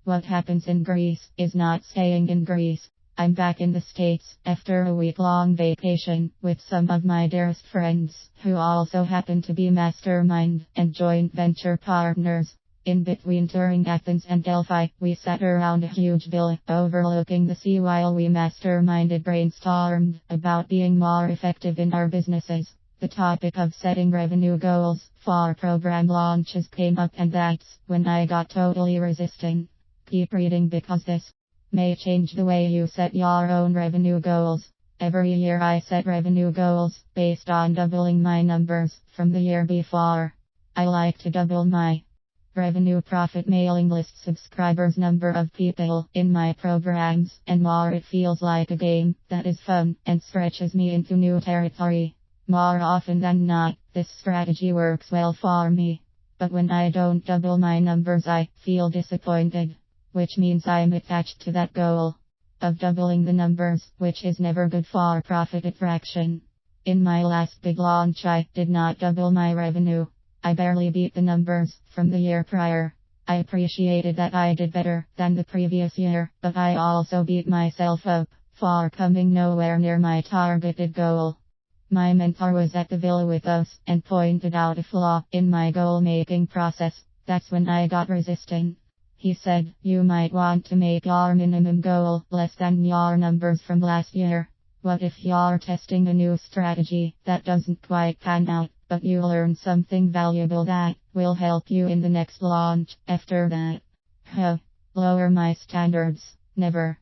What happens in Greece is not staying in Greece. I'm back in the States after a week-long vacation with some of my dearest friends who also happen to be mastermind and joint venture partners. In between touring Athens and Delphi, we sat around a huge villa overlooking the sea while we masterminded brainstormed about being more effective in our businesses. The topic of setting revenue goals for program launches came up, and that's when I got totally resistant. Keep reading because this may change the way you set your own revenue goals. Every year I set revenue goals based on doubling my numbers from the year before. I like to double my revenue profit mailing list subscribers, number of people in my programs, and more. It feels like a game that is fun and stretches me into new territory. More often than not, this strategy works well for me. But when I don't double my numbers, I feel disappointed, which means I'm attached to that goal of doubling the numbers, which is never good for profit attraction. In my last big launch, I did not double my revenue. I barely beat the numbers from the year prior. I appreciated that I did better than the previous year, but I also beat myself up for coming nowhere near my targeted goal. My mentor was at the villa with us and pointed out a flaw in my goal-making process. That's when I got resistant. He said, "You might want to make your minimum goal less than your numbers from last year. What if you're testing a new strategy that doesn't quite pan out, but you learn something valuable that will help you in the next launch after that?" Lower my standards. Never.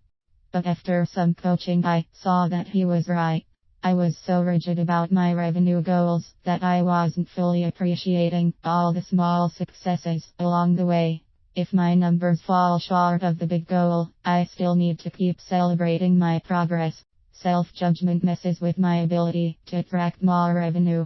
But after some coaching, I saw that he was right. I was so rigid about my revenue goals that I wasn't fully appreciating all the small successes along the way. If my numbers fall short of the big goal, I still need to keep celebrating my progress. Self-judgment messes with my ability to attract more revenue.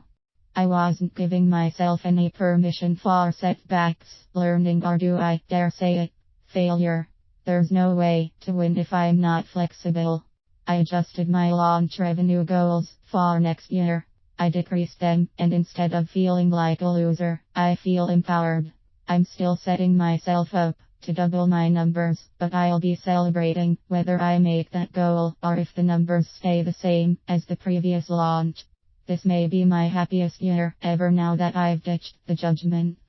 I wasn't giving myself any permission for setbacks, learning, or do I dare say it, failure. There's no way to win if I'm not flexible. I adjusted my launch revenue goals for next year. I decreased them, and instead of feeling like a loser, I feel empowered. I'm still setting myself up to double my numbers, but I'll be celebrating whether I make that goal or if the numbers stay the same as the previous launch. This may be my happiest year ever now that I've ditched the judgment.